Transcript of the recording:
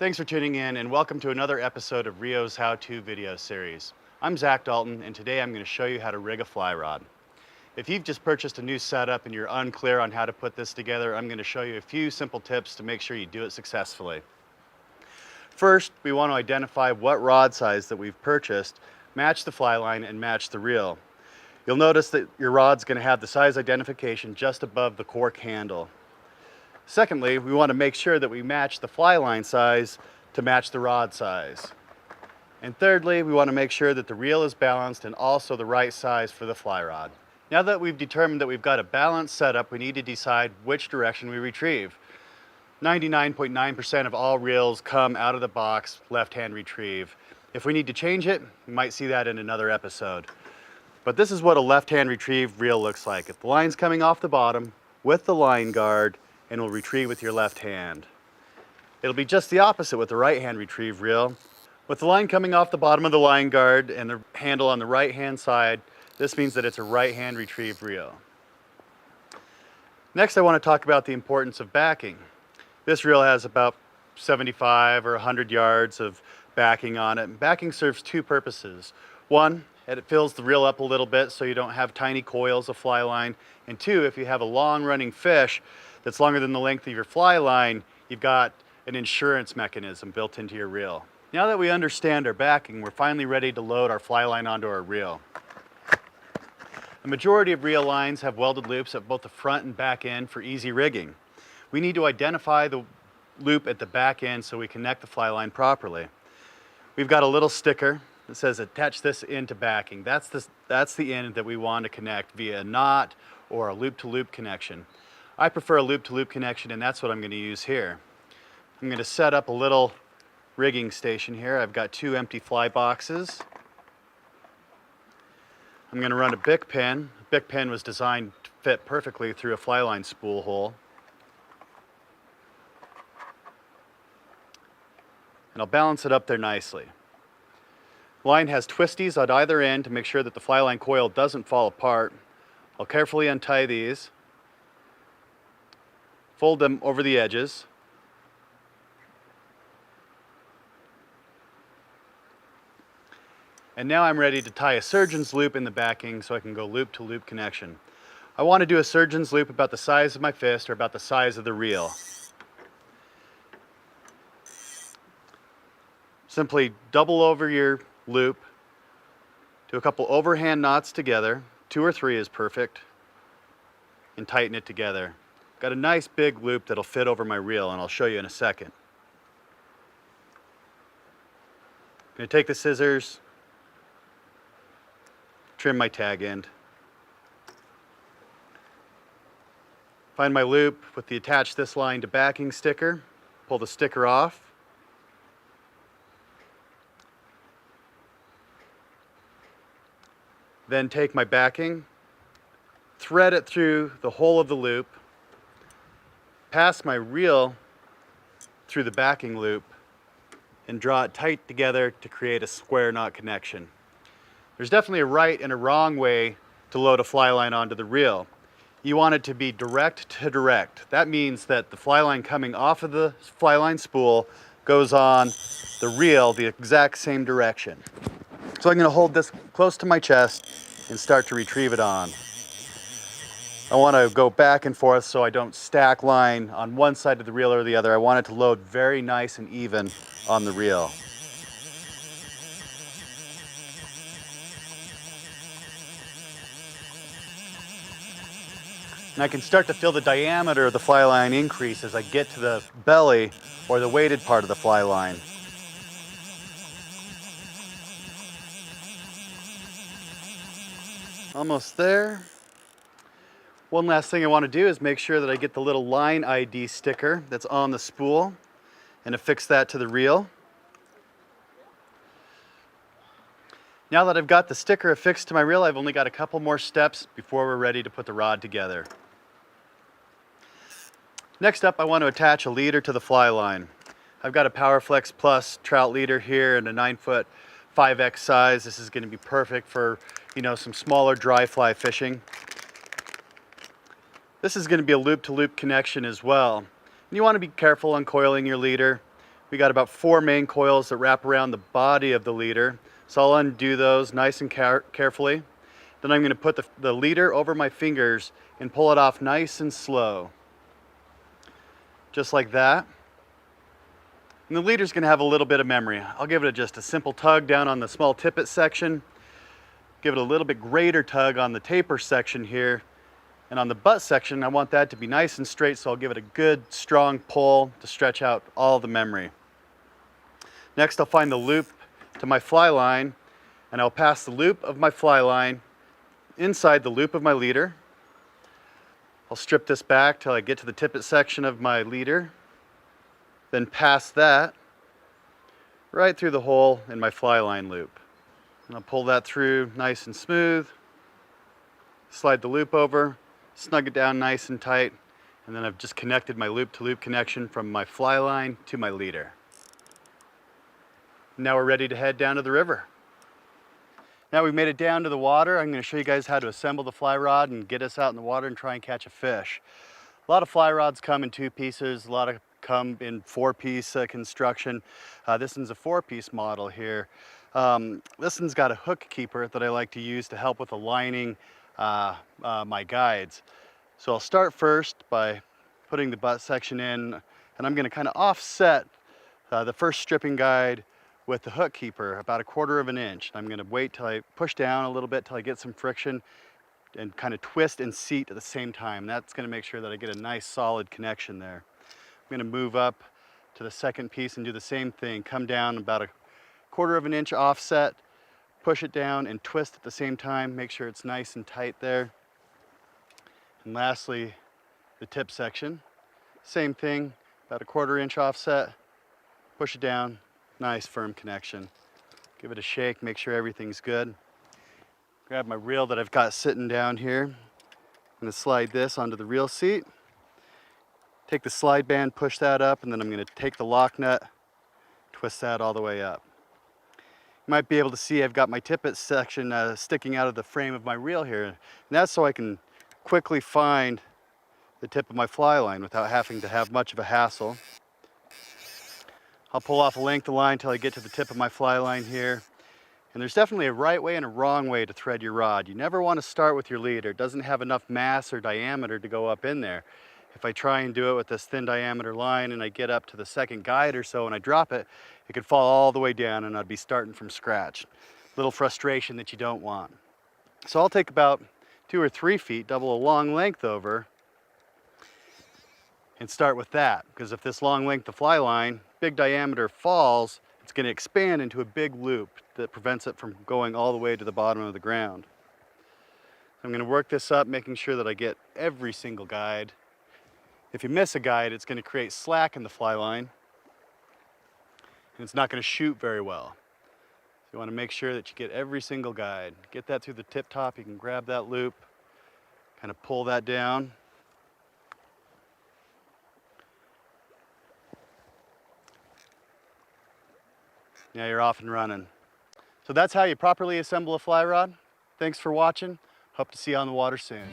Thanks for tuning in and welcome to another episode of RIO's how-to video series. I'm Zack Dalton and today I'm going to show you how to rig a fly rod. If you've just purchased a new setup and you're unclear on how to put this together, I'm going to show you a few simple tips to make sure you do it successfully. First, we want to identify what rod size that we've purchased, match the fly line and match the reel. You'll notice that your rod's going to have the size identification just above the cork handle. Secondly, we want to make sure that we match the fly line size to match the rod size. And thirdly, we want to make sure that the reel is balanced and also the right size for the fly rod. Now that we've determined that we've got a balanced setup, we need to decide which direction we retrieve. 99.9% of all reels come out of the box left-hand retrieve. If we need to change it, we might see that in another episode. But this is what a left-hand retrieve reel looks like. If the line's coming off the bottom with the line guard, and will retrieve with your left hand. It'll be just the opposite with the right hand retrieve reel. With the line coming off the bottom of the line guard and the handle on the right hand side, this means that it's a right hand retrieve reel. Next, I want to talk about the importance of backing. This reel has about 75 or 100 yards of backing on it. Backing serves two purposes. One, it fills the reel up a little bit so you don't have tiny coils of fly line. And two, if you have a long running fish that's longer than the length of your fly line, you've got an insurance mechanism built into your reel. Now that we understand our backing, we're finally ready to load our fly line onto our reel. The majority of reel lines have welded loops at both the front and back end for easy rigging. We need to identify the loop at the back end so we connect the fly line properly. We've got a little sticker that says attach this into backing. That's the end that we want to connect via a knot or a loop-to-loop connection. I prefer a loop-to-loop connection, and that's what I'm going to use here. I'm going to set up a little rigging station here. I've got two empty fly boxes. I'm going to run a bic pin. The bic pin was designed to fit perfectly through a fly line spool hole. And I'll balance it up there nicely. The line has twisties on either end to make sure that the fly line coil doesn't fall apart. I'll carefully untie these. Fold them over the edges. And now I'm ready to tie a surgeon's loop in the backing so I can go loop to loop connection. I want to do a surgeon's loop about the size of my fist or about the size of the reel. Simply double over your loop, do a couple overhand knots together, 2 or 3 is perfect, and tighten it together. Got a nice big loop that'll fit over my reel, and I'll show you in a second. I'm going to take the scissors, trim my tag end. Find my loop with the attach this line to backing sticker, pull the sticker off. Then take my backing, thread it through the hole of the loop, pass my reel through the backing loop, and draw it tight together to create a square knot connection. There's definitely a right and a wrong way to load a fly line onto the reel. You want it to be direct to direct. That means that the fly line coming off of the fly line spool goes on the reel the exact same direction. So I'm going to hold this close to my chest and start to retrieve it on. I want to go back and forth so I don't stack line on one side of the reel or the other. I want it to load very nice and even on the reel. And I can start to feel the diameter of the fly line increase as I get to the belly or the weighted part of the fly line. Almost there. One last thing I want to do is make sure that I get the little line ID sticker that's on the spool and affix that to the reel. Now that I've got the sticker affixed to my reel, I've only got a couple more steps before we're ready to put the rod together. Next up, I want to attach a leader to the fly line. I've got a PowerFlex Plus trout leader here in a 9-foot 5X size. This is going to be perfect for, some smaller dry fly fishing. This is going to be a loop-to-loop connection as well. And you want to be careful uncoiling your leader. We got about 4 main coils that wrap around the body of the leader. So I'll undo those nice and carefully. Then I'm going to put the leader over my fingers and pull it off nice and slow. Just like that. And the leader's going to have a little bit of memory. I'll give it just a simple tug down on the small tippet section. Give it a little bit greater tug on the taper section here. And on the butt section, I want that to be nice and straight, so I'll give it a good, strong pull to stretch out all the memory. Next, I'll find the loop to my fly line, and I'll pass the loop of my fly line inside the loop of my leader. I'll strip this back till I get to the tippet section of my leader, then pass that right through the hole in my fly line loop. And I'll pull that through nice and smooth, slide the loop over, snug it down nice and tight, and then I've just connected my loop-to-loop connection from my fly line to my leader. Now we're ready to head down to the river. Now we've made it down to the water. I'm going to show you guys how to assemble the fly rod and get us out in the water and try and catch a fish. A lot of fly rods come in 2 pieces, a lot of come in 4-piece construction. This one's a 4-piece model here. This one's got a hook keeper that I like to use to help with aligning my guides. So I'll start first by putting the butt section in, and I'm going to kind of offset the first stripping guide with the hook keeper about 1/4 of an inch. I'm going to wait till I push down a little bit till I get some friction and kind of twist and seat at the same time. That's going to make sure that I get a nice solid connection there. I'm going to move up to the second piece and do the same thing. Come down about 1/4 of an inch offset, push it down and twist at the same time. Make sure it's nice and tight there. And lastly, the tip section. Same thing, about 1/4 inch offset, push it down, nice firm connection. Give it a shake, make sure everything's good. Grab my reel that I've got sitting down here. I'm going to slide this onto the reel seat. Take the slide band, push that up, and then I'm going to take the lock nut, twist that all the way up. You might be able to see I've got my tippet section sticking out of the frame of my reel here. And that's so I can quickly find the tip of my fly line without having to have much of a hassle. I'll pull off a length of line till I get to the tip of my fly line here. And there's definitely a right way and a wrong way to thread your rod. You never want to start with your leader. It doesn't have enough mass or diameter to go up in there. If I try and do it with this thin diameter line and I get up to the second guide or so and I drop it, it could fall all the way down and I'd be starting from scratch. Little frustration that you don't want. So I'll take about 2 or 3 feet, double a long length over, and start with that. Because if this long length of fly line, big diameter falls, it's going to expand into a big loop that prevents it from going all the way to the bottom of the ground. I'm going to work this up, making sure that I get every single guide. If you miss a guide, it's going to create slack in the fly line, and it's not going to shoot very well. So you want to make sure that you get every single guide. Get that through the tip top, you can grab that loop, kind of pull that down. Now you're off and running. So that's how you properly assemble a fly rod. Thanks for watching. Hope to see you on the water soon.